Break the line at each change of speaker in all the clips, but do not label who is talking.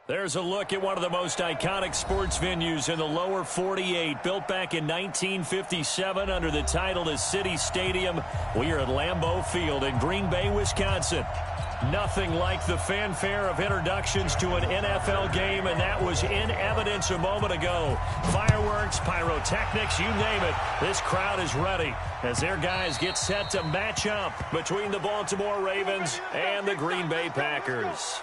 There's a look at one of the most iconic sports venues in the lower 48. Built back in 1957 under the title of City Stadium. We are at Lambeau Field in Green Bay, Wisconsin. Nothing like the fanfare of introductions to an NFL game, and that was in evidence a moment ago. Fireworks, pyrotechnics, you name it. This crowd is ready as their guys get set to match up between the Baltimore Ravens and the Green Bay Packers.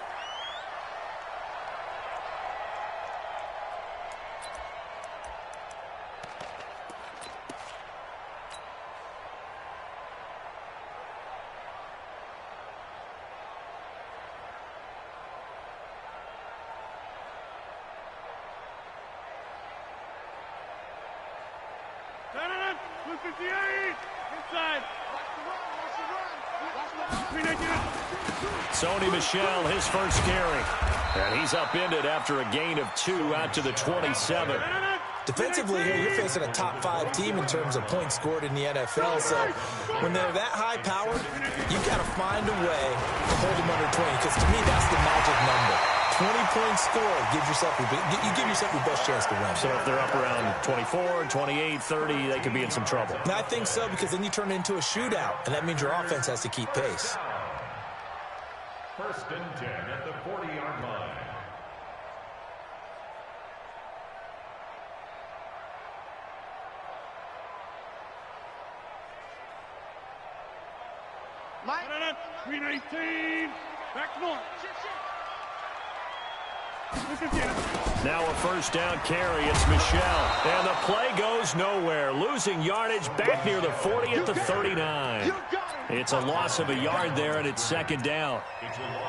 Sony Michel, his first carry. And he's upended after a gain of 2 out to the 27.
Defensively here, you're facing a top 5 team in terms of points scored in the NFL. So when they're that high powered, you've got to find a way to hold them under 20. Because to me, that's the magic number. 20 points scored, you give yourself your best chance to win.
So if they're up around 24, 28, 30, they could be in some trouble.
And I think so, because then you turn it into a shootout, and that means your offense has to keep pace.
1st and 10 at the 40-yard line.
Mike. 319. Back north.
Now a first down carry. It's Michel. And the play goes nowhere. Losing yardage back near the 40 at the 39. It's a loss of a yard there, and it's 2nd down.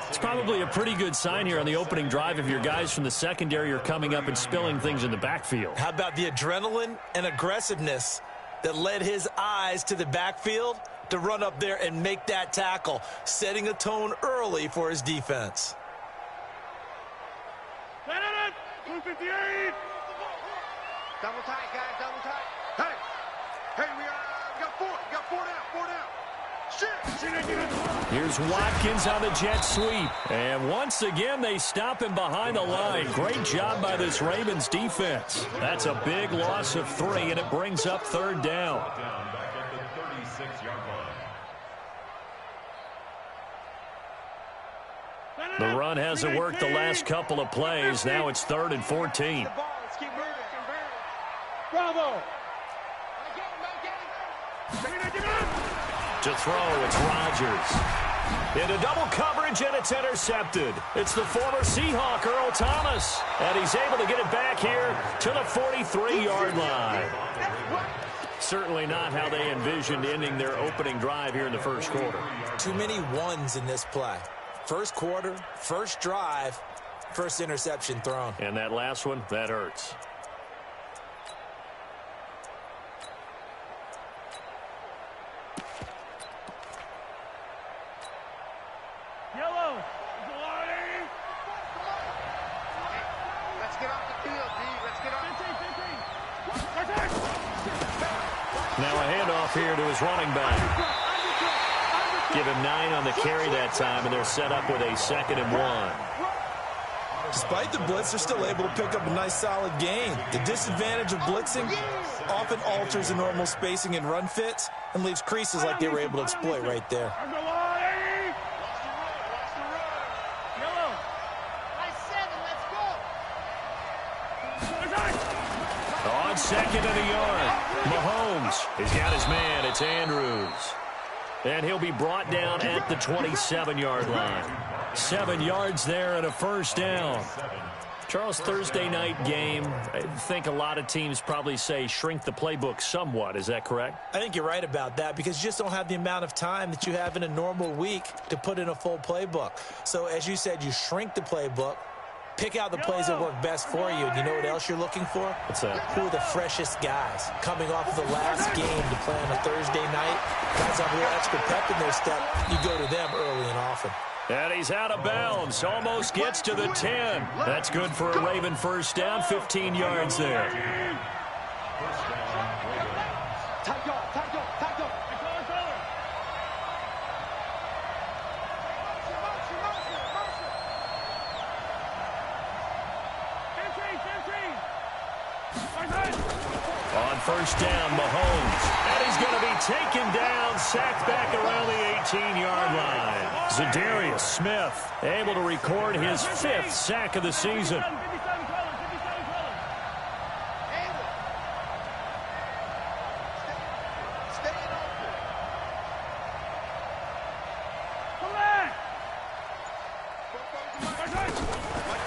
It's probably a pretty good sign here on the opening drive if your guys from the secondary are coming up and spilling things in the backfield.
How about the adrenaline and aggressiveness that led his eyes to the backfield to run up there and make that tackle, setting a tone early for his defense.
258. Double tight, guys, double tight. Hey, we got 4. We got 4 down. Shit.
Here's Watkins on the jet sweep. And once again, they stop him behind the line. Great job by this Ravens defense. That's a big loss of 3, and it brings up 3rd down.
Back at the 36-yard line.
The run hasn't worked the last couple of plays. Now it's 3rd and 14.
Bravo.
To throw, it's Rodgers. Into double coverage, and it's intercepted. It's the former Seahawk, Earl Thomas. And he's able to get it back here to the 43-yard line. Certainly not how they envisioned ending their opening drive here in the first quarter.
Too many ones in this play. First quarter, first drive, first interception thrown.
And that last one, that hurts.
Yellow. Let's get off the field, D. Let's get off. 15.
Now a handoff here to his running back. Give him 9 on the carry that time, and they're set up with a 2nd and 1.
Despite the blitz, they're still able to pick up a nice, solid gain. The disadvantage of blitzing often alters the normal spacing and run fits and leaves creases like they were able to exploit right there.
On 2nd and a yard, Mahomes has got his man. It's Andrews. And he'll be brought down at the 27-yard line. 7 yards there and a first down. Charles, Thursday night game, I think a lot of teams probably say shrink the playbook somewhat. Is that correct?
I think you're right about that because you just don't have the amount of time that you have in a normal week to put in a full playbook. So as you said, you shrink the playbook, pick out the plays that work best for you. And you know what else you're looking for?
What's that?
Who are the freshest guys coming off of the last game to play on a Thursday night? Guys have a little extra pep in their step. You go to them early and often.
And he's out of bounds. Almost gets to the 10. That's good for a Raven first down. 15 yards there. On first down, Mahomes. And he's going to be taken down, sacked back around the 18-yard line. Zadarius Smith able to record his 5th sack of the season.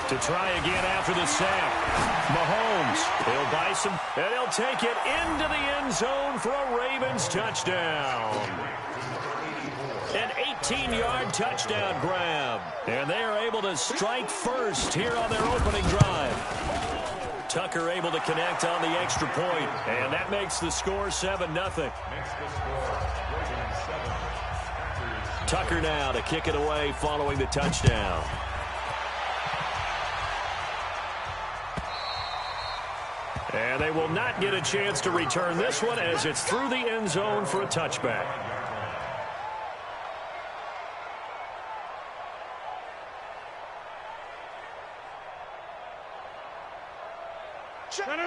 To try again after the sack. Mahomes, he'll buy some, and he'll take it into the end zone for a Ravens touchdown. An 18-yard touchdown grab. And they are able to strike first here on their opening drive. Tucker able to connect on the extra point, and that makes the score 7-0. Tucker now to kick it away following the touchdown. And they will not get a chance to return this one as it's through the end zone for a touchback.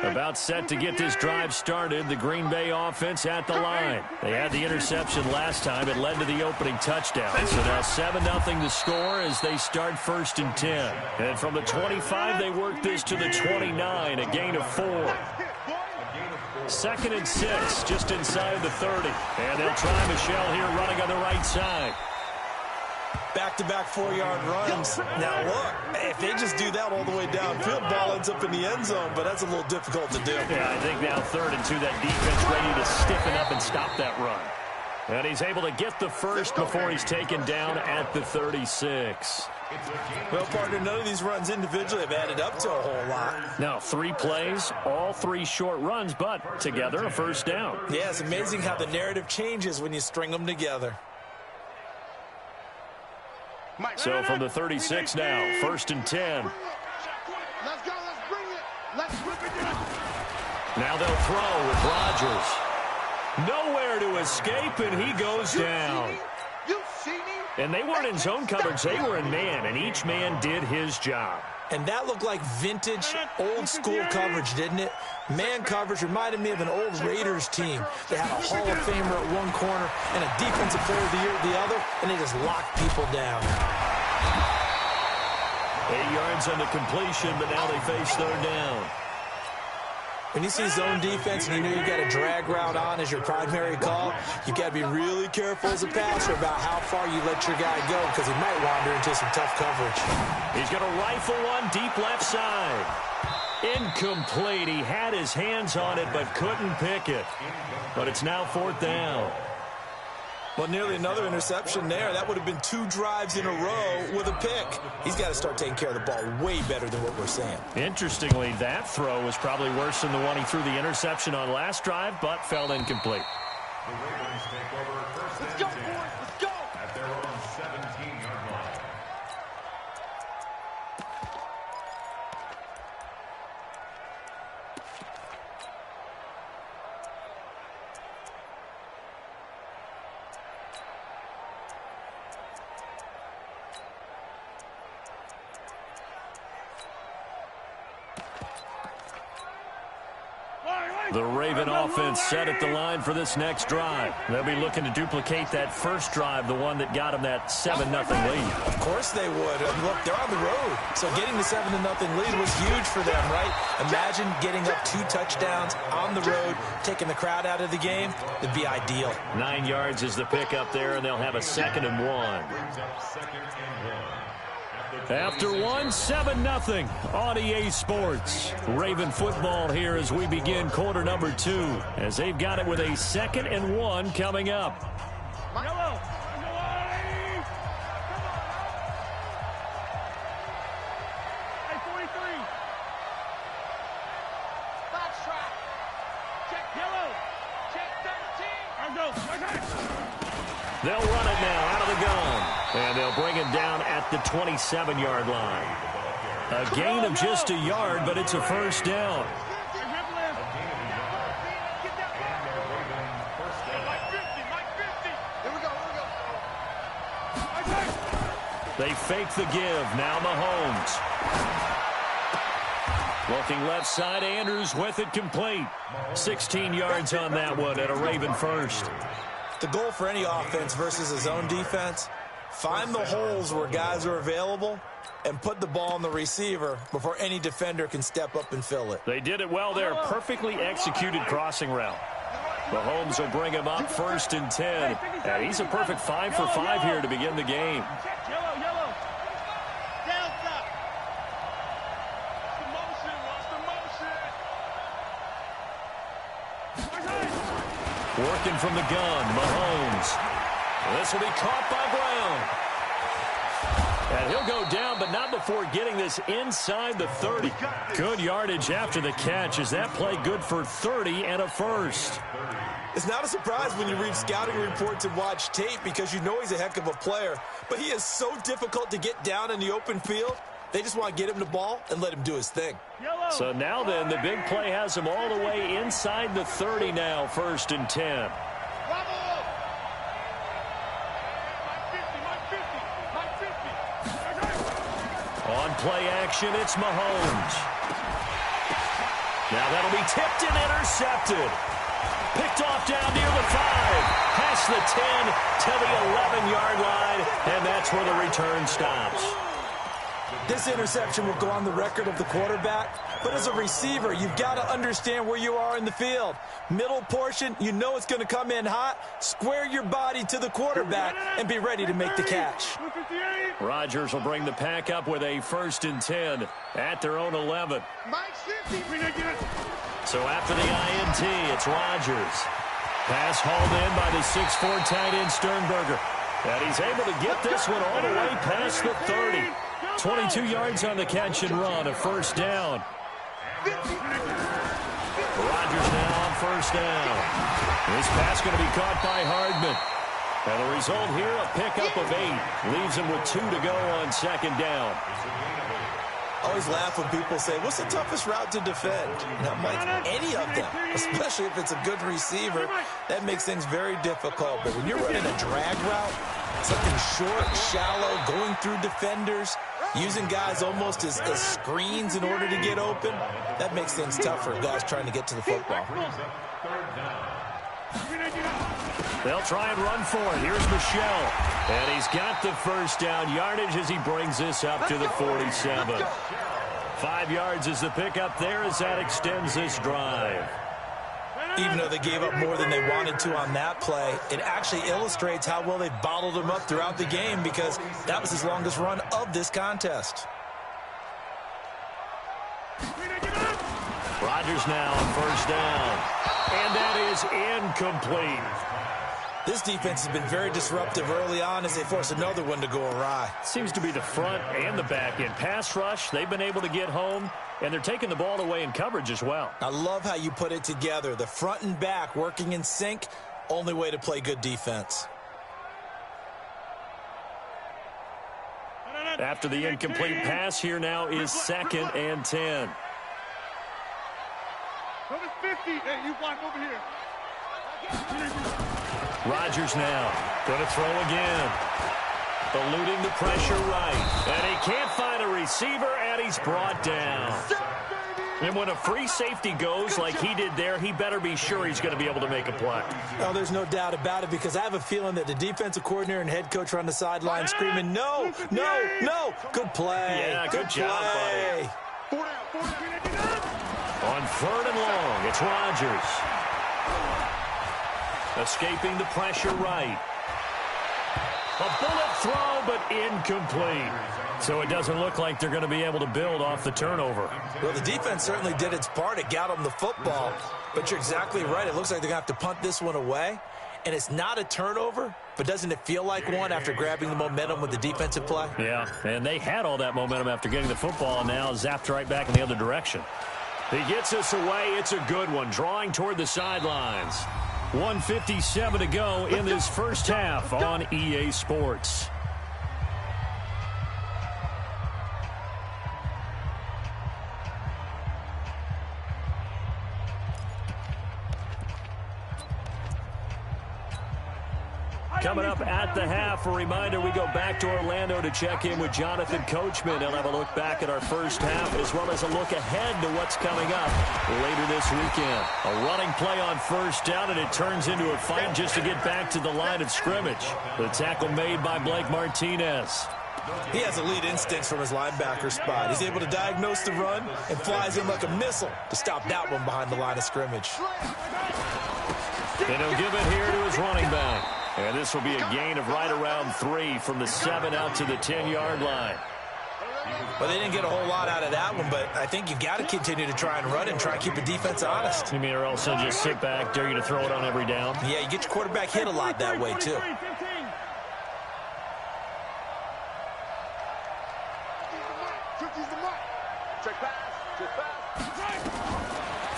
About set to get this drive started, the Green Bay offense at the line. They had the interception last time. It led to the opening touchdown. So now 7-0 the score as they start 1st and 10. And from the 25, they work this to the 29, a gain of 4. 2nd and 6, just inside the 30. And they'll try Michel here running on the right side.
Back-to-back 4-yard runs. Now, look, if they just do that all the way downfield, ball ends up in the end zone, but that's a little difficult to do.
Yeah, I think now 3rd and 2, that defense ready to stiffen up and stop that run. And he's able to get the first before he's taken down at the 36.
Well, partner, none of these runs individually have added up to a whole lot.
Now, 3 plays, all 3 short runs, but together a first down.
Yeah, it's amazing how the narrative changes when you string them together.
So from the 36 now, 1st and 10.
Let's go, let's bring it. Let's rip it down.
Now they'll throw with Rodgers. Nowhere to escape, and he goes down.
You see me?
And they weren't in zone coverage, they were in man, and each man did his job.
And that looked like vintage, old-school coverage, didn't it? Man coverage reminded me of an old Raiders team. They had a Hall of Famer at one corner and a Defensive Player of the Year at the other, and they just locked people down.
8 yards on the completion, but now they face 3rd down.
When you see zone defense and you know you got a drag route on as your primary call, you got to be really careful as a passer about how far you let your guy go because he might wander into some tough coverage.
He's going to rifle one deep left side. Incomplete. He had his hands on it but couldn't pick it. But it's now 4th down.
Well, nearly another interception there. That would have been 2 drives in a row with a pick. He's got to start taking care of the ball way better than what we're saying.
Interestingly, that throw was probably worse than the one he threw the interception on last drive, but fell incomplete.
The Ravens take over 1st and 10
Let's go.
at their own 17-yard line.
The Raven offense set at the line for this next drive. They'll be looking to duplicate that first drive, the one that got them that 7-0 lead.
Of course they would. Look, they're on the road. So getting the 7-0 lead was huge for them, right? Imagine getting up 2 touchdowns on the road, taking the crowd out of the game. It'd be ideal.
9 yards is the pickup there, and they'll have a 2nd and 1.
Brings up 2nd and 1.
After 7-0 on EA Sports. Raven football here as we begin quarter number 2, as they've got it with a 2nd and 1 coming up.
Yellow. Hey, 43. Box trap. Check yellow. Check 13.
They'll run it now out of the gun. And they'll bring him down at the 27-yard line. A gain of just a yard, but it's a first down. They fake the give. Now Mahomes. Looking left side, Andrews with it complete. 16 yards on that one at a Raven first.
The goal for any offense versus his own defense, find the holes where guys are available and put the ball on the receiver before any defender can step up and fill it.
They did it well there. Perfectly executed crossing route. Mahomes will bring him up 1st and 10. And he's a perfect 5 for 5 here to begin the game. Working from the gun, Mahomes. This will be caught by Brown. And he'll go down, but not before getting this inside the 30. Good yardage after the catch. Is that play good for 30 and a first?
It's not a surprise when you read scouting reports and watch tape because you know he's a heck of a player. But he is so difficult to get down in the open field. They just want to get him the ball and let him do his thing.
So now then, the big play has him all the way inside the 30 now, 1st and 10. On play action, it's Mahomes. Now that'll be tipped and intercepted. Picked off down near the 5. Past the 10 to the 11-yard line, and that's where the return stops.
This interception will go on the record of the quarterback, but as a receiver, you've got to understand where you are in the field. Middle portion, you know it's going to come in hot. Square your body to the quarterback and be ready to make the catch.
Rodgers will bring the pack up with a 1st and 10 at their own 11. So after the INT, it's Rodgers. Pass hauled in by the 6'4" tight end Sternberger. And he's able to get this one all the way past the 30. 22 yards on the catch and run, a 1st down. Rodgers now on 1st down. This pass going to be caught by Hardman. And the result here, a pickup of 8. Leaves him with 2 to go on 2nd down.
I always laugh when people say, what's the toughest route to defend? And I'm like, any of them, especially if it's a good receiver. That makes things very difficult. But when you're running a drag route, something short, shallow, going through defenders, using guys almost as screens in order to get open, that makes things tough for guys trying to get to the football.
They'll try and run for it. Here's Michelle. And he's got the 1st down yardage as he brings this up to the 47. 5 yards is the pickup there as that extends this drive.
Even though they gave up more than they wanted to on that play, it actually illustrates how well they bottled them up throughout the game because that was his longest run of this contest.
Rodgers now on 1st down. And that is incomplete.
This defense has been very disruptive early on as they force another one to go awry.
Seems to be the front and the back end. Pass rush, they've been able to get home, and they're taking the ball away in coverage as well.
I love how you put it together. The front and back working in sync, only way to play good defense.
After the incomplete pass, here now is 2nd and 10.
Number 50. Hey, you block over here.
Rodgers now going to throw again. Eluding the pressure right. And he can't find a receiver, and he's brought down. And when a free safety goes like he did there, he better be sure he's going to be able to make a play.
Oh, there's no doubt about it because I have a feeling that the defensive coordinator and head coach are on the sideline screaming, no, no, no. Good play.
Yeah, good job, buddy. On 3rd and long, it's Rodgers. Escaping the pressure right. A bullet throw, but incomplete. So it doesn't look like they're going to be able to build off the turnover.
Well, the defense certainly did its part. It got them the football. But you're exactly right. It looks like they're going to have to punt this one away. And it's not a turnover, but doesn't it feel like one after grabbing the momentum with the defensive play?
Yeah, and they had all that momentum after getting the football, and now zapped right back in the other direction. He gets us away. It's a good one, drawing toward the sidelines. 1:57 to go in this first half on EA Sports. Coming up at the half, a reminder, we go back to Orlando to check in with Jonathan Coachman. He'll have a look back at our first half as well as a look ahead to what's coming up later this weekend. A running play on first down, and it turns into a fight just to get back to the line of scrimmage. The tackle made by Blake Martinez.
He has elite instincts from his linebacker spot. He's able to diagnose the run and flies in like a missile to stop that one behind the line of scrimmage.
And he'll give it here to his running back. And this will be a gain of right around 3 from the 7 out to the 10-yard line.
Well, they didn't get a whole lot out of that one, but I think you got to continue to try and run and try and keep the defense honest.
You mean, or also just sit back, dare you to throw it on every down?
Yeah, you get your quarterback hit a lot that way, too.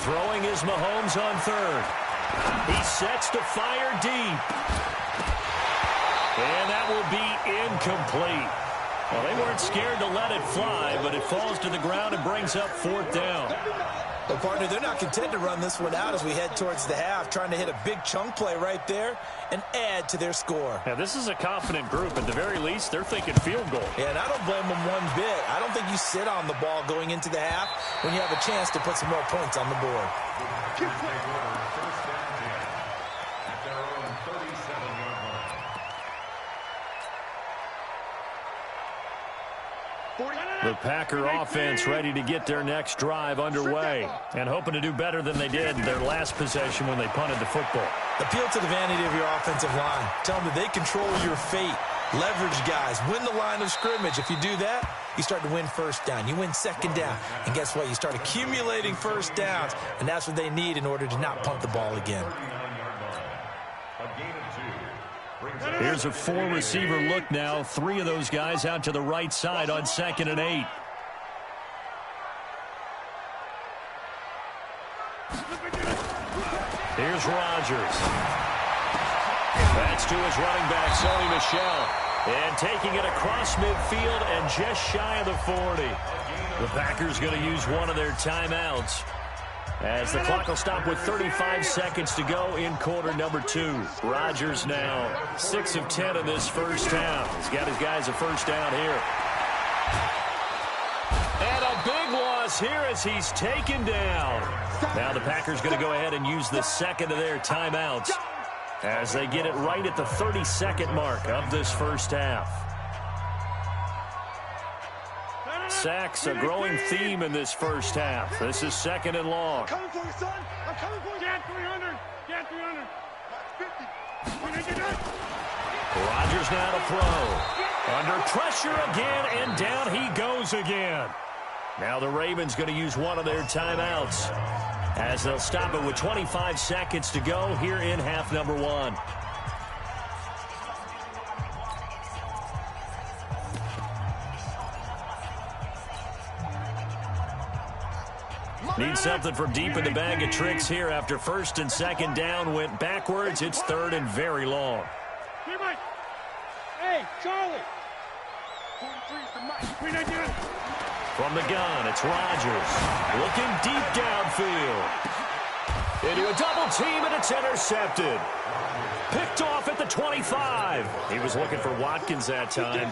Throwing is Mahomes on third. He sets to fire deep. And that will be incomplete. Well, they weren't scared to let it fly, but it falls to the ground and brings up 4th down.
Well, partner, they're not content to run this one out as we head towards the half, trying to hit a big chunk play right there and add to their score.
Now, this is a confident group. At the very least, they're thinking field goal.
Yeah, and I don't blame them one bit. I don't think you sit on the ball going into the half when you have a chance to put some more points on the board.
The Packer offense ready to get their next drive underway and hoping to do better than they did their last possession when they punted the football.
Appeal to the vanity of your offensive line. Tell them that they control your fate. Leverage guys. Win the line of scrimmage. If you do that, you start to win first down. You win second down. And guess what? You start accumulating first downs, and that's what they need in order to not punt the ball again.
Here's a 4-receiver look now. 3 of those guys out to the right side on 2nd and 8. Here's Rodgers. That's to his running back, Sony Michel. And taking it across midfield and just shy of the 40. The Packers going to use one of their timeouts, as the clock will stop with 35 seconds to go in quarter number 2. Rodgers now 6 of 10 in this first half. He's got his guys a first down here. And a big loss here as he's taken down. Now the Packers going to go ahead and use the second of their timeouts as they get it right at the 30-second mark of this first half. Sacks, a growing theme in this first half. This is 2nd and long.
I'm coming for you, son. I'm coming for you. Get 300. Get 300. 50.
Rodgers now to throw. Under pressure again, and down he goes again. Now the Ravens going to use one of their timeouts as they'll stop it with 25 seconds to go here in half number 1. Need something from deep in the bag of tricks here after 1st and 2nd down went backwards. It's 3rd and very long.
Hey, Charlie. 43 is the mic.
From the gun, it's Rodgers. Looking deep downfield. Into a double team, and it's intercepted. Picked off at the 25. He was looking for Watkins that time.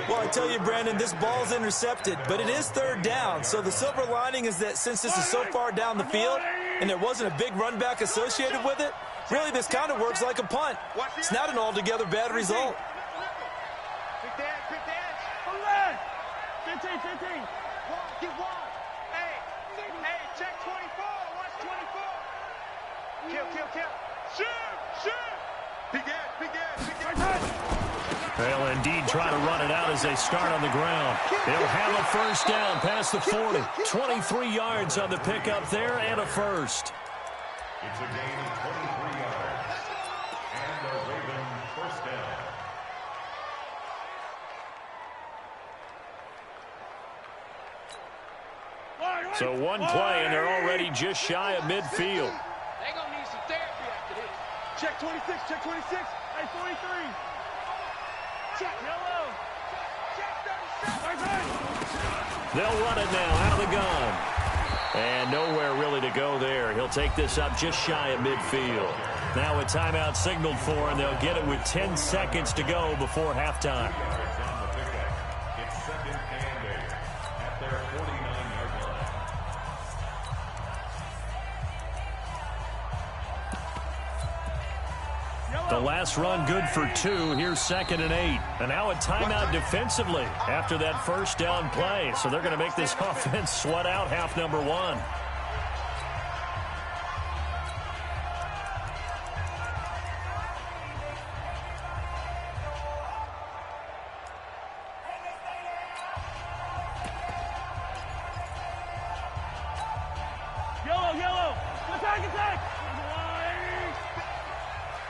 Well, I tell you, Brandon, this ball's intercepted, but it is 3rd down. So the silver lining is that since this is so far down the field and there wasn't a big run back associated with it, really this kind of works like a punt. It's not an altogether bad result.
Big dance. 15. Get one. Hey, check 24. Watch 24. Kill. Shoot. Big ass.
They'll indeed try to run it out as they start on the ground. They'll have a first down past the 40. 23 yards on the pickup there and a first.
It's a gain of 23 yards. And a Raven first down.
So one play, and they're already just shy of midfield.
They're going to need some therapy after this. Check 26. Hey, 43. Check yellow. Check 37.
They'll run it now out of the gun. And nowhere really to go there. He'll take this up just shy of midfield. Now a timeout signaled for, and they'll get it with 10 seconds to go before halftime.
It's 2nd and 8 at their 49-yard line.
The last run good for 2. Here's 2nd and 8. And now a timeout defensively after that first down play. So they're going to make this offense sweat out half number 1.
Yellow. Attack.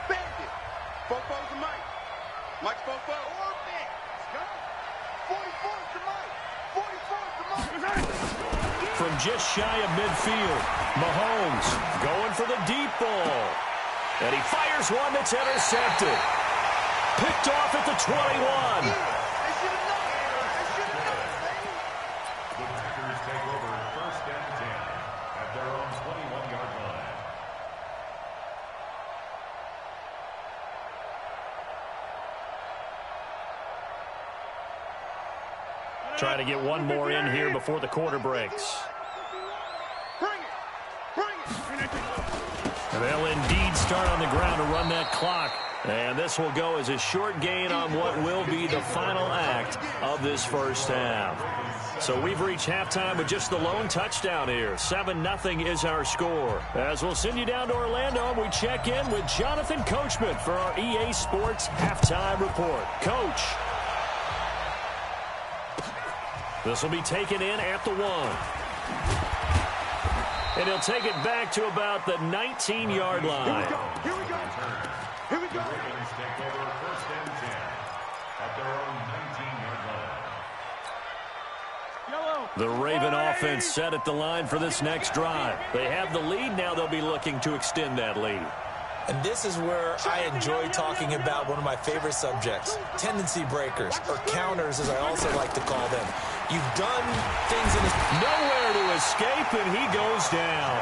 Bandit. Fofo's to Mike. Mike's Fofo. Or man. 44's to Mike. 44's to Mike.
From just shy of midfield, Mahomes going for the deep ball. And he fires one that's intercepted. Picked off at the 21.
They should have known. Baby.
The Packers take over 1st and 10 at their own 21-yard line.
Trying to get one more in here before the quarter breaks.
Bring it.
And they'll indeed start on the ground to run that clock. And this will go as a short gain on what will be the final act of this first half. So we've reached halftime with just the lone touchdown here. 7-0 is our score. As we'll send you down to Orlando, we check in with Jonathan Coachman for our EA Sports Halftime Report. Coach. This will be taken in at the 1. And he'll take it back to about the 19-yard line.
Here we go.
The Ravens take over 1st and 10 at their own 19-yard line.
The Raven offense set at the line for this next drive. They have the lead now. They'll be looking to extend that lead.
And this is where I enjoy talking about one of my favorite subjects, tendency breakers, or counters as I also like to call them. You've done things in this.
Nowhere to escape, and he goes down.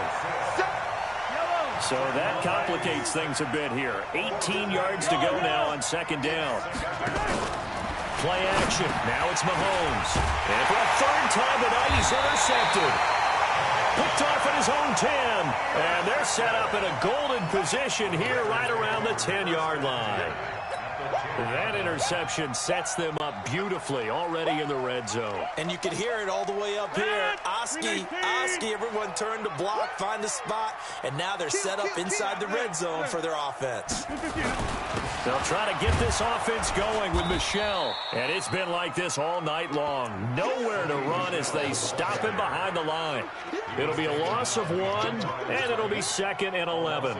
So that complicates things a bit here. 18 yards to go now on 2nd down. Play action. Now it's Mahomes. And for a 3rd time tonight, he's intercepted. Picked off at his own 10. And they're set up in a golden position here right around the 10-yard line. That interception sets them up beautifully already in the red zone.
And you can hear it all the way up here. Oski, everyone turned to block, find a spot, and now they're set up inside the red zone for their offense.
They'll try to get this offense going with Michel. And it's been like this all night long. Nowhere to run as they stop him behind the line. It'll be a loss of 1, and it'll be 2nd and 11.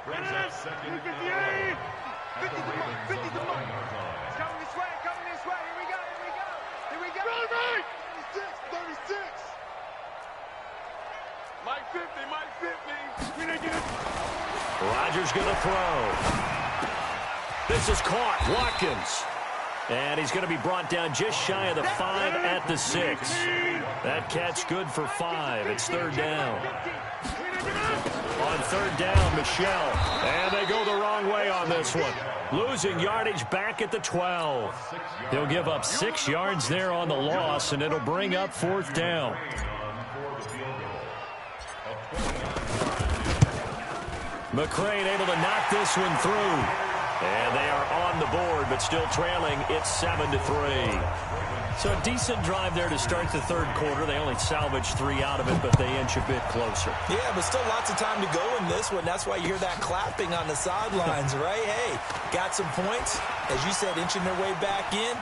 Brings up 2nd and 11.
50 to Mike. 50 to Mike. It's coming this way. Here we go. Right. 36. Mike 50.
Rodgers going to throw. This is caught. Watkins. And he's going to be brought down just shy of the 5 at the 6. That catch good for 5. It's 3rd down. On 3rd down, Michel. And they go the wrong way on this one. Losing yardage back at the 12. They'll give up 6 yards there on the loss, and it'll bring up 4th down. McCrane able to knock this one through. And they are on the board, but still trailing. It's 7-3. So a decent drive there to start the 3rd quarter. They only salvaged 3 out of it, but they inch a bit closer.
Yeah, but still lots of time to go in this one. That's why you hear that clapping on the sidelines, right? Hey, got some points. As you said, inching their way back in.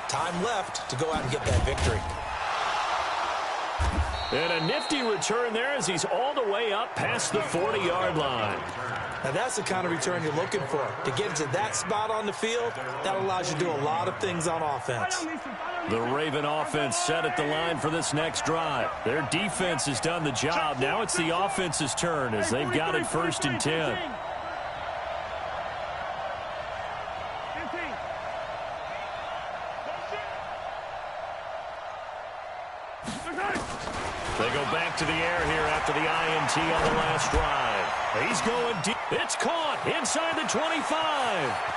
Time left to go out and get that victory.
And a nifty return there as he's all the way up past the 40-yard line.
Now that's the kind of return you're looking for. To get to that spot on the field, that allows you to do a lot of things on offense.
The Raven offense set at the line for this next drive. Their defense has done the job. Now it's the offense's turn as they've got it 1st and 10. They go back to the air here after the INT on the last drive. He's going deep. It's caught inside the 25.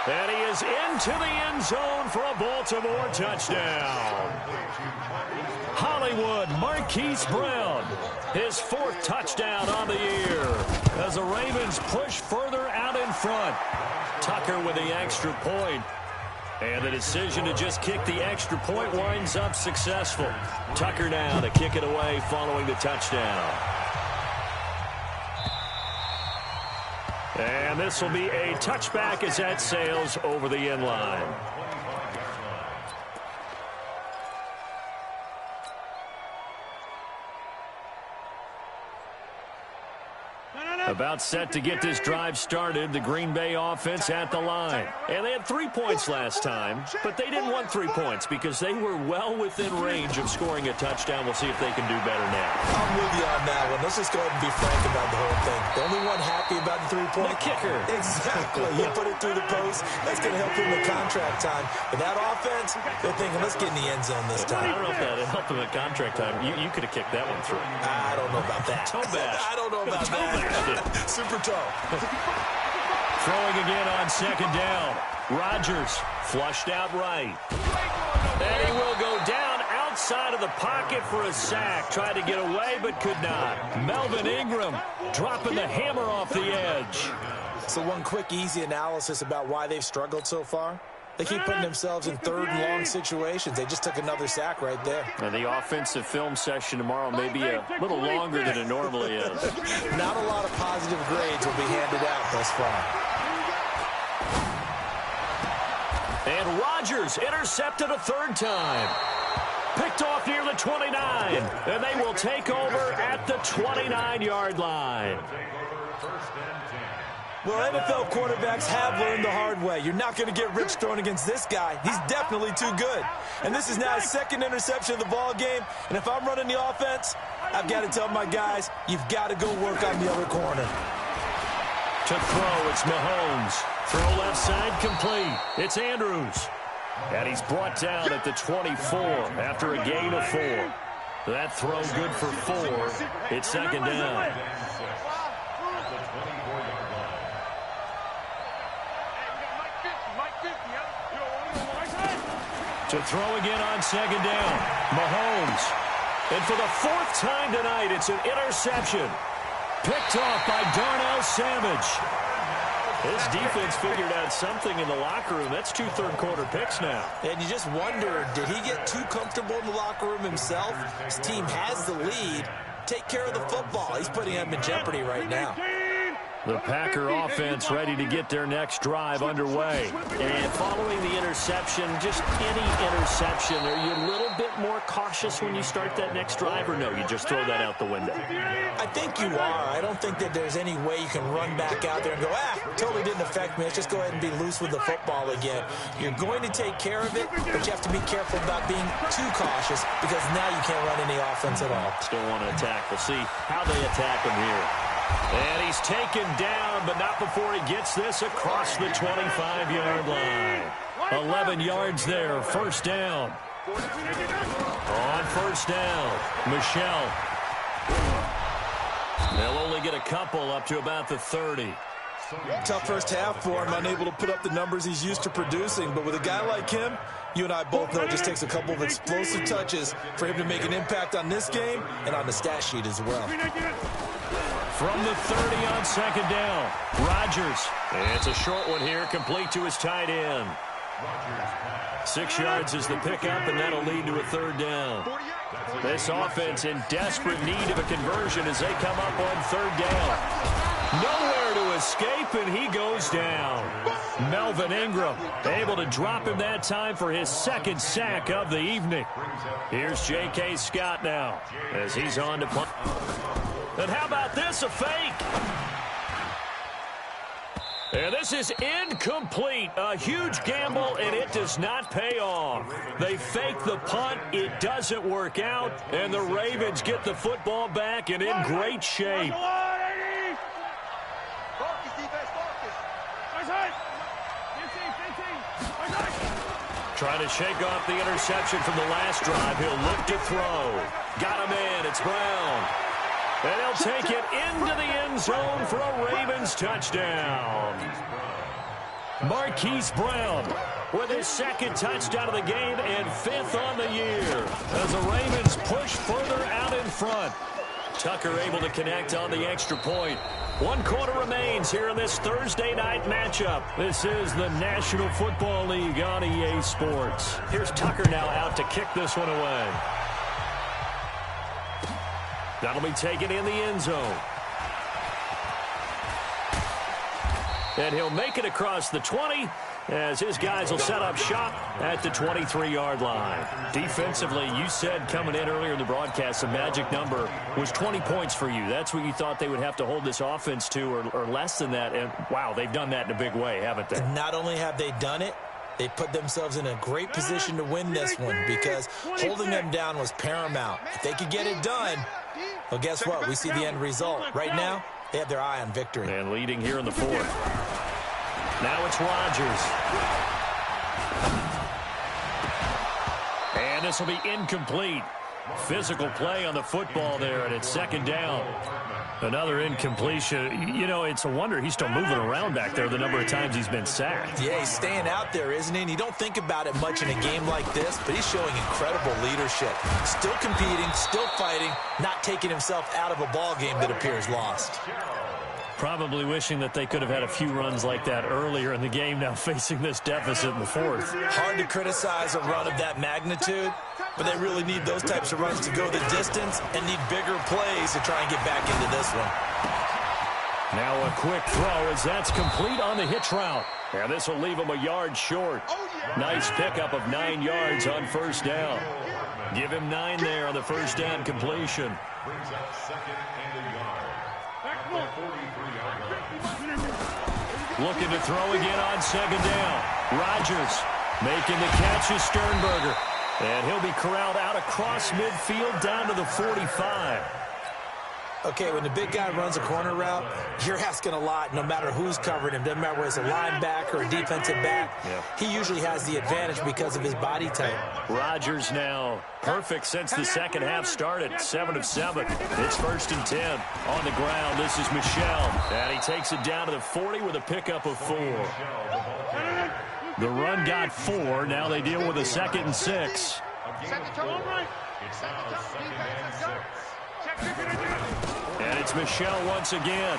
And he is into the end zone for a Baltimore touchdown. Hollywood Marquise Brown, his 4th touchdown on the year as the Ravens push further out in front. Tucker with the extra point. And the decision to just kick the extra point winds up successful. Tucker now to kick it away following the touchdown. And this will be a touchback as that sails over the end line. About set to get this drive started, the Green Bay offense at the line. And they had 3 points last time, but they didn't want 3 points because they were well within range of scoring a touchdown. We'll see if they can do better now.
I'm with you on that one. Let's just go ahead and be frank about the whole thing. The only one happy about the 3-point?
The kicker.
Exactly. He put it through the post. That's going to help him in contract time. But that offense, they're thinking, let's get in the end zone this time.
I don't know if that helped him at contract time. You could have kicked that one through.
I don't know about that.
Toe bash.
I don't know about that. Super toe.
Throwing again on 2nd down. Rodgers flushed out right. And he will go down outside of the pocket for a sack. Tried to get away but could not. Melvin Ingram dropping the hammer off the edge.
So one quick, easy analysis about why they've struggled so far. They keep putting themselves in 3rd and long situations. They just took another sack right there.
And the offensive film session tomorrow may be a little longer than it normally is.
Not a lot of positive grades will be handed out thus far.
And Rodgers intercepted a 3rd time. Picked off near the 29. And they will take over at the 29-yard line.
Well, NFL quarterbacks have learned the hard way. You're not going to get rich throwing against this guy. He's definitely too good. And this is now his 2nd interception of the ball game. And if I'm running the offense, I've got to tell my guys, you've got to go work on the other corner.
To throw, it's Mahomes. Throw left side complete. It's Andrews. And he's brought down at the 24 after a gain of 4. That throw good for 4. It's 2nd down. To throw again on 2nd down. Mahomes. And for the 4th time tonight, it's an interception. Picked off by Darnell Savage. This defense figured out something in the locker room. That's 2 third-quarter picks now.
And you just wonder, did he get too comfortable in the locker room himself? His team has the lead. Take care of the football. He's putting them in jeopardy right now.
The Packer offense ready to get their next drive underway. And following the interception, just any interception, are you a little bit more cautious when you start that next drive, or no, you just throw that out the window?
I think you are. I don't think that there's any way you can run back out there and go, totally didn't affect me. Let's just go ahead and be loose with the football again. You're going to take care of it, but you have to be careful about being too cautious because now you can't run any offense at all.
Still want to attack. We'll see how they attack him here. And he's taken down, but not before he gets this across the 25-yard line. 11 yards there, 1st down. On 1st down, Michel. They'll only get a couple up to about the 30.
Tough first half for him, unable to put up the numbers he's used to producing. But with a guy like him, you and I both know it just takes a couple of explosive touches for him to make an impact on this game and on the stat sheet as well.
From the 30 on 2nd down, Rodgers. And it's a short one here, complete to his tight end. 6 yards is the pickup, and that'll lead to a 3rd down. This offense in desperate need of a conversion as they come up on 3rd down. Nowhere to escape, and he goes down. Melvin Ingram able to drop him that time for his 2nd sack of the evening. Here's J.K. Scott now as he's on to punt. And how about this, a fake? And this is incomplete. A huge gamble, and it does not pay off. They fake the punt. It doesn't work out, and the Ravens get the football back and in great shape. Trying to shake off the interception from the last drive. He'll look to throw. Got him in. It's Brown. And he'll take it into the end zone for a Ravens touchdown. Marquise Brown with his second touchdown of the game and 5th on the year as the Ravens push further out in front. Tucker able to connect on the extra point. 1 quarter remains here in this Thursday night matchup. This is the National Football League on EA Sports. Here's Tucker now out to kick this one away. That'll be taken in the end zone. And he'll make it across the 20 as his guys will set up shop at the 23-yard line. Defensively, you said coming in earlier in the broadcast, the magic number was 20 points for you. That's what you thought they would have to hold this offense to or less than that. And, wow, they've done that in a big way, haven't they?
And not only have they done it, they put themselves in a great position to win this one because holding them down was paramount. If they could get it done, well, guess what? We see the end result. Right now, they have their eye on victory.
And leading here in the 4th. Now it's Rodgers. And this will be incomplete. Physical play on the football there, and it's 2nd down. Another incompletion. You know, it's a wonder he's still moving around back there the number of times he's been sacked.
Yeah, he's staying out there, isn't he? And you don't think about it much in a game like this, but he's showing incredible leadership. Still competing, still fighting, not taking himself out of a ball game that appears lost.
Probably wishing that they could have had a few runs like that earlier in the game, now facing this deficit in the 4th.
Hard to criticize a run of that magnitude, but they really need those types of runs to go the distance and need bigger plays to try and get back into this one.
Now a quick throw as that's complete on the hitch route. And this will leave him a yard short. Nice pickup of 9 yards on 1st down. Give him 9 there on the 1st down completion.
Brings up 2nd and a yard. At the 43-yard line.
Looking to throw again on 2nd down. Rodgers making the catch is Sternberger. And he'll be corralled out across midfield down to the 45.
Okay, when the big guy runs a corner route, you're asking a lot no matter who's covering him. Doesn't matter whether it's a linebacker or a defensive back.
Yeah.
He usually has the advantage because of his body type.
Rodgers now perfect since the second half started. 7 of 7. It's 1st and 10. On the ground, this is Michel. And he takes it down to the 40 with a pickup of 4. The run got 4. Now they deal with a 2nd and 6.
Set the tone right. Set the tone. Defense, let's go.
And it's Michel once again.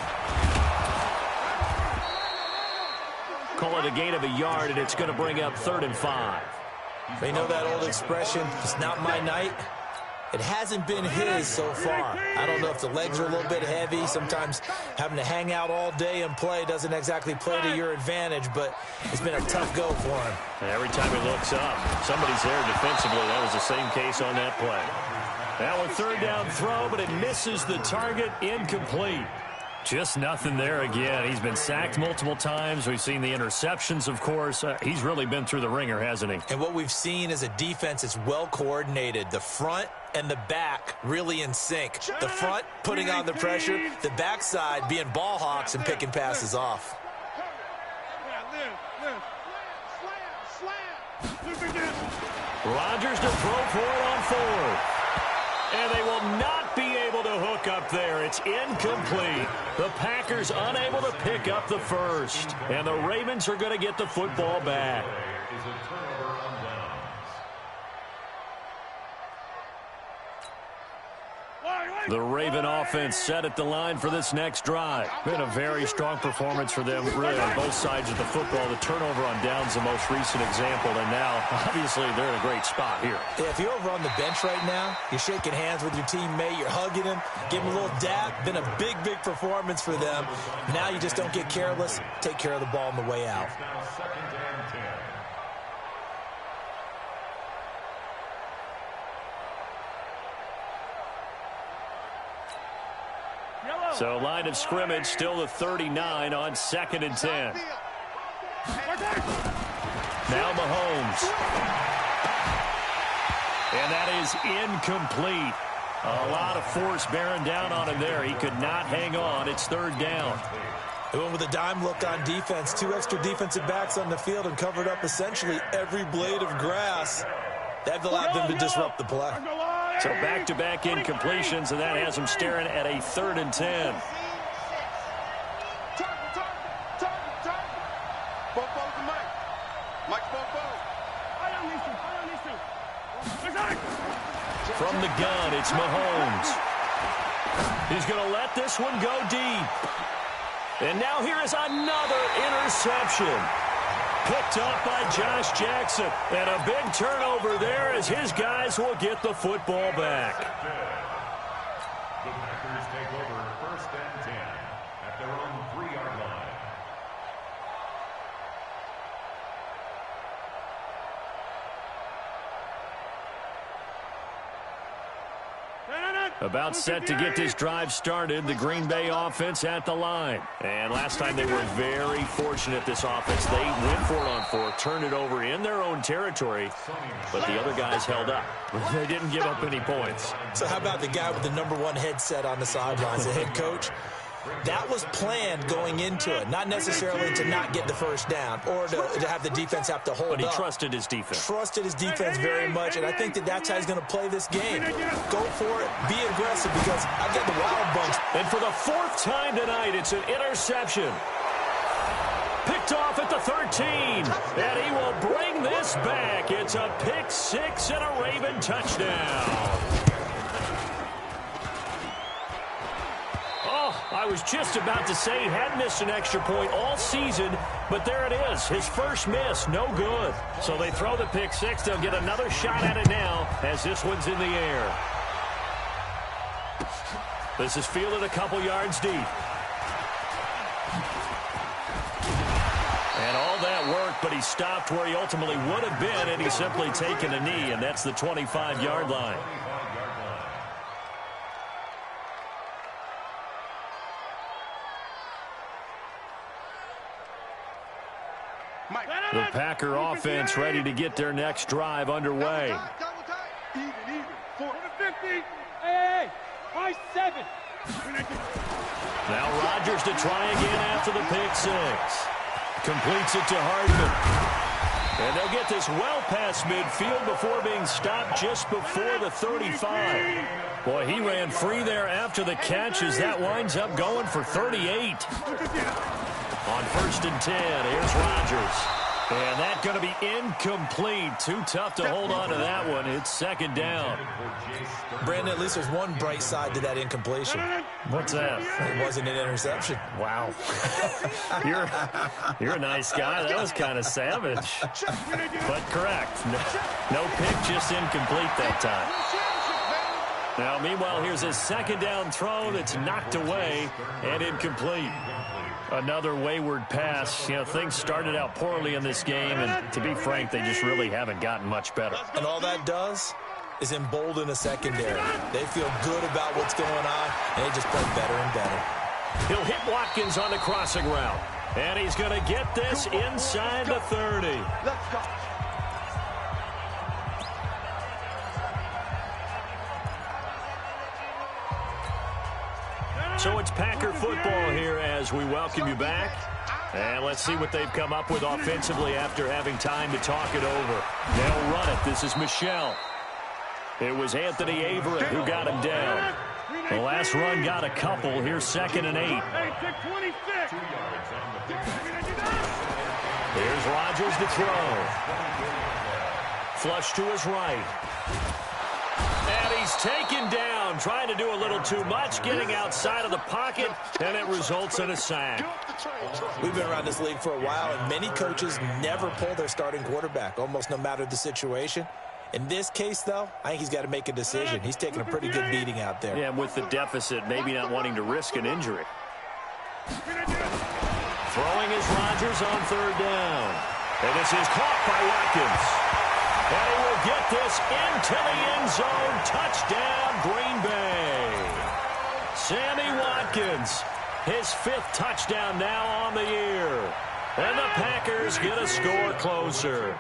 Call it a gain of a yard, and it's going to bring up 3rd and 5.
They know that old expression, it's not my night. It hasn't been his so far. I don't know if the legs are a little bit heavy. Sometimes having to hang out all day and play doesn't exactly play to your advantage, but it's been a tough go for him.
And every time he looks up, somebody's there defensively. That was the same case on that play. Now a 3rd down throw, but it misses the target, incomplete. Just nothing there again. He's been sacked multiple times. We've seen the interceptions, of course. He's really been through the ringer, hasn't he?
And what we've seen is a defense that's well coordinated. The front and the back really in sync. The front putting on the pressure, the backside being ball hawks and picking passes off.
Rodgers to throw for it on 4th. And they will not be able to hook up there. It's incomplete. The Packers unable to pick up the 1st. And the Ravens are going to get the football back.
Is a turnover on downs.
The Raven offense set at the line for this next drive. Been a very strong performance for them, really, on both sides of the football. The turnover on downs, the most recent example, and now, obviously, they're in a great spot here.
Yeah, if you're over on the bench right now, you're shaking hands with your teammate, you're hugging him, giving him a little dap. Been a big, big performance for them. Now you just don't get careless. Take care of the ball on the way out.
Now 2nd and 10.
So line of scrimmage still the 39 on 2nd and 10. Now Mahomes. And that is incomplete. A lot of force bearing down on him there. He could not hang on. It's 3rd down.
They went with a dime look on defense. 2 extra defensive backs on the field and covered up essentially every blade of grass. That allowed them to disrupt the play.
So back-to-back incompletions, and that has them staring at a 3rd and 10.
Bofo's the Mike. Mike Bofo.
From the gun, it's Mahomes. He's going to let this one go deep. And now here is another interception. Picked up by Josh Jackson. And a big turnover there as his guys will get the football back.
The Packers take over 1st and 10 at their own 3-yard line.
About set to get this drive started, the Green Bay offense at the line. And last time they were very fortunate, this offense. They went for it on 4th, turned it over in their own territory, but the other guys held up. They didn't give up any points.
So how about the guy with the #1 headset on the sidelines, the head coach? That was planned going into it, not necessarily to not get the first down or to have the defense have to hold up.
But he trusted his defense.
Trusted his defense very much, and I think that's how he's going to play this game. Go for it, be aggressive, because I get the wild bunch.
And for the 4th time tonight, it's an interception. Picked off at the 13, and he will bring this back. It's a pick 6 and a Raven touchdown. I was just about to say he had missed an extra point all season, but there it is. His first miss, no good. So they throw the pick 6. They'll get another shot at it now as this one's in the air. This is fielded a couple yards deep. And all that work, but he stopped where he ultimately would have been, and he's simply taken a knee, and that's the 25-yard line. The Packer offense ready to get their next drive underway.
Even.
4-50. Hey, 5-7.
Now Rodgers to try again after the pick 6. Completes it to Hardman. And they'll get this well past midfield before being stopped just before the 35. Boy, he ran free there after the catch as that winds up going for 38. On 1st and 10, here's Rodgers. And that's going to be incomplete. Too tough to hold on to that one. It's 2nd down.
Brandon, at least there's one bright side to that incompletion.
What's that?
It wasn't an interception.
Wow. You're a nice guy. That was kind of savage. But correct. No pick, just incomplete that time. Now, meanwhile, here's a 2nd down throw that's knocked away and incomplete. Another wayward pass. You know, things started out poorly in this game, and to be frank, they just really haven't gotten much better.
And all that does is embolden a secondary. They feel good about what's going on, and they just play better and better.
He'll hit Watkins on the crossing route, and he's going to get this inside the 30.
Let's go.
So it's Packer football here as we welcome you back. And let's see what they've come up with offensively after having time to talk it over. They'll run it. This is Michelle. It was Anthony Averett who got him down. The last run got a couple. Here's 2nd and 8. Here's Rodgers to throw. Flush to his right. And he's taken down, trying to do a little too much, getting outside of the pocket, and it results in a sack.
We've been around this league for a while, and many coaches never pull their starting quarterback, almost no matter the situation. In this case, though, I think he's got to make a decision. He's taking a pretty good beating out there.
Yeah, and with the deficit, maybe not wanting to risk an injury. Throwing is Rodgers on 3rd down. And this is caught by Watkins. And he will get this into the end zone. Touchdown, Green Bay. Sammy Watkins, his 5th touchdown now on the year. And the Packers get a score closer.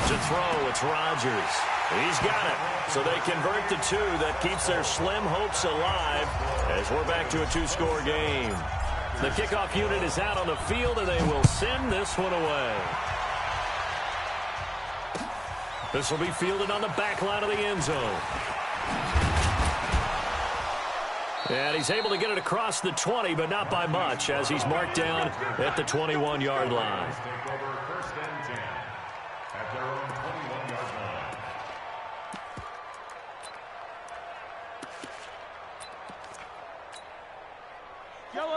To throw, it's Rodgers. He's got it. So they convert the 2. That keeps their slim hopes alive as we're back to a 2-score game. The kickoff unit is out on the field, and they will send this one away. This will be fielded on the back line of the end zone. And he's able to get it across the 20, but not by much, as he's marked down at the 21-yard line.
Take over first and 10 at their own 21-yard line.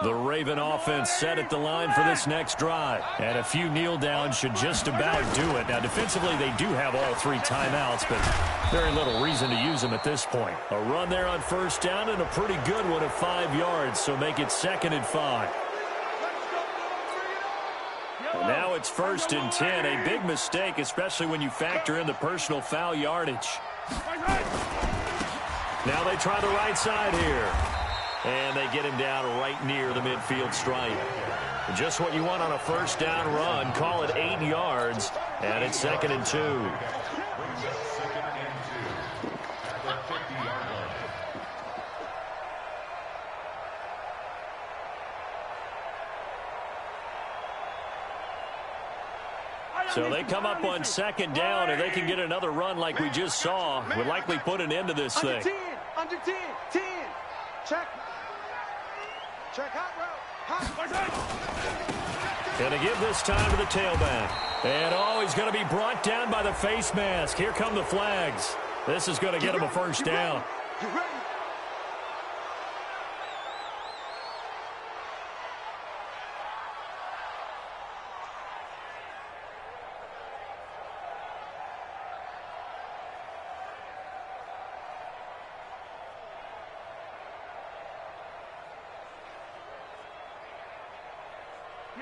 The Raven offense set at the line for this next drive. And a few kneel downs should just about do it. Now, defensively, they do have all 3 timeouts, but very little reason to use them at this point. A run there on first down and a pretty good one of 5 yards, so make it 2nd and 5. And now it's 1st and 10. A big mistake, especially when you factor in the personal foul yardage. Now they try the right side here. And they get him down right near the midfield stripe. Just what you want on a first down run. Call it 8 yards. And it's 2nd and 2.
Brings up 2nd and 2 at the 50-yard line.
So they come up on 2nd down, and they can get another run like we just saw. Would likely put an end to this thing.
Under 10, 10. Check. Check hot route.
Going to give this time to the tailback. And, he's going to be brought down by the face mask. Here come the flags. This is going to get him a first down.
You ready?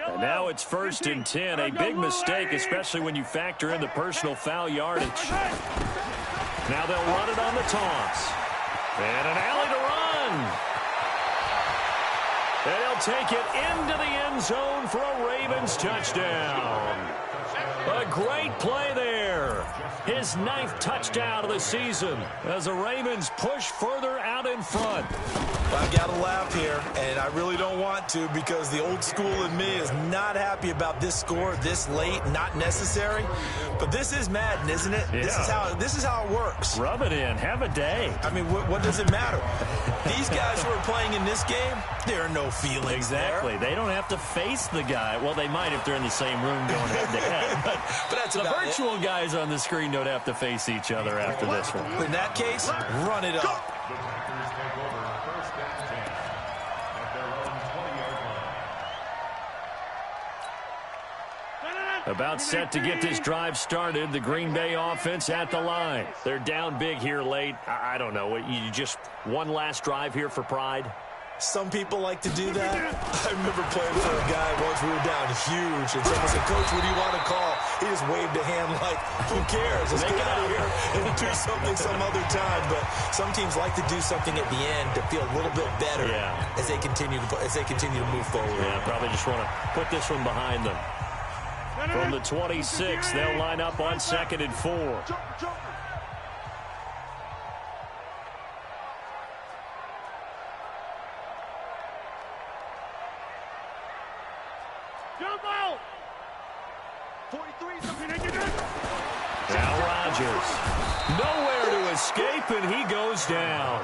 And now it's 1st and 10. A big mistake, especially when you factor in the personal foul yardage. Now they'll run it on the toss. And an alley to run. And he'll take it into the end zone for a Ravens touchdown. A great play there. His 9th touchdown of the season as the Ravens push further out in front.
I've got to laugh here, and I really don't want to because the old school in me is not happy about this score this late, not necessary. But this is Madden, isn't it?
Yeah.
This is how it works.
Rub it in. Have a day.
I mean, what does it matter? These guys who are playing in this game, there are no feelings
Exactly.
there.
They don't have to face the guy. Well, they might if they're in the same room going head-to-head.
But that's
the
about
virtual guys on the screen don't have to face each other after this one.
In that case, run it up.
The Packers take over first and 10 at their own 20-yard line.
About set to get this drive started. The Green Bay offense at the line. They're down big here late. I don't know. You just one last drive here for pride?
Some people like to do that. I remember playing for a guy once we were down huge, and someone said, "Coach, what do you want to call?" He just waved a hand like, "Who cares? Let's get out of here and do something some other time." But some teams like to do something at the end to feel a little bit better as they continue to move forward.
Yeah, probably just want to put this one behind them. From the 26, they'll line up on 2nd and 4. Now Rodgers. Nowhere to escape, and he goes down.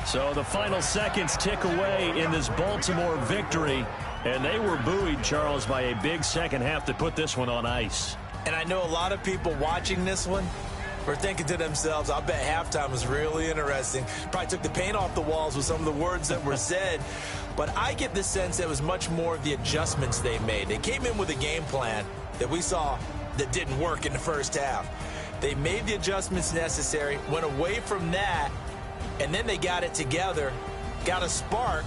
So the final seconds tick away in this Baltimore victory. And they were buoyed, Charles, by a big second half to put this one on ice.
And I know a lot of people watching this one were thinking to themselves, I bet halftime was really interesting. Probably took the paint off the walls with some of the words that were said. But I get the sense that it was much more of the adjustments they made. They came in with a game plan that we saw that didn't work in the first half. They made the adjustments necessary, went away from that, and then they got it together, got a spark,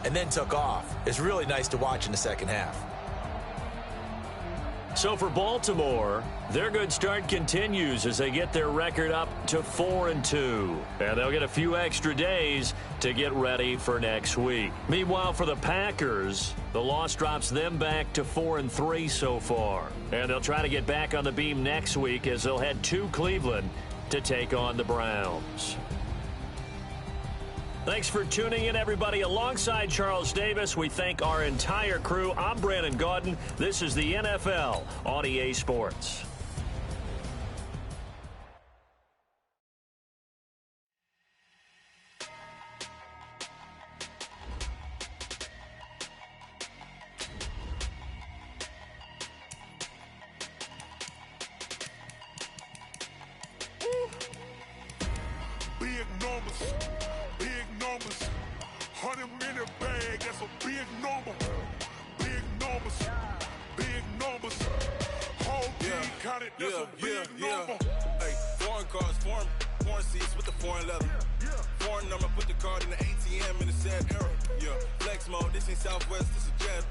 and then took off. It's really nice to watch in the second half.
So for Baltimore, their good start continues as they get their record up to 4-2. And they'll get a few extra days to get ready for next week. Meanwhile, for the Packers, the loss drops them back to 4-3 so far. And they'll try to get back on the beam next week as they'll head to Cleveland to take on the Browns. Thanks for tuning in, everybody. Alongside Charles Davis, we thank our entire crew. I'm Brandon Gaudin. This is the NFL on EA Sports.
that's a big number. Big numbers, big numbers. Whole team counted, that's a big number.
Hey, foreign cars, foreign seats with the foreign leather. Foreign number, put the card in the ATM in the sad era. Yeah, flex mode, this ain't Southwest, this is jet.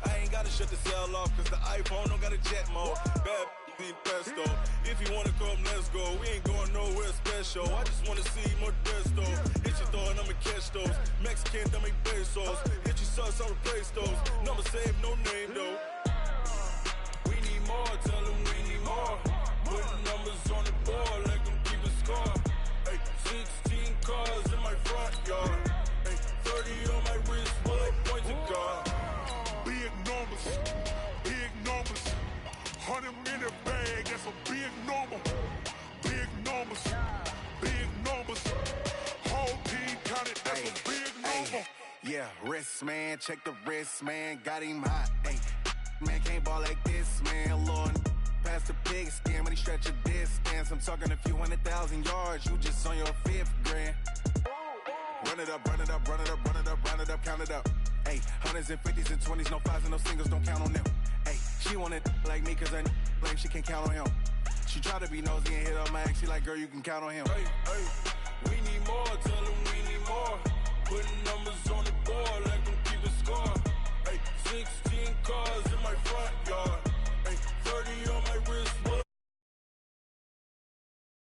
I ain't gotta shut the cell off, cause the iPhone don't got a jet mode. Bad need pesto. If you wanna come, let's go. We ain't going nowhere special. I just wanna see Modesto. Hit your throw and I'ma catch those. Mexican, that make pesos. Hit your sauce, I'll replace those. Number saved, no name though. We need more, tell them we need more. Putting numbers on the board, like them keep a score. Hey, 16 cars in my front yard. Hey, 30 on my wrist, bullet points of God.
Big numbers, big numbers. 100-minute bag, that's a big number. Big numbers, big numbers. Whole team counted, that's a big number.
Yeah, wrist man, check the wrist man, got him hot. Ay, man can't ball like this, man. Lord, past the pig skin when he stretch a distance. I'm talking a few 100,000 yards, you just on your 5th grand. Run it up, run it up, run it up, run it up, run it up, count it up. Ay, 100s and 50s and 20s, no 5s and no singles, don't count on them. Ay, she want it like me cause her lame, she can't count on him. She try to be nosy and hit up my ex, she like, girl, you can count on him. Hey, hey, we need more, tell her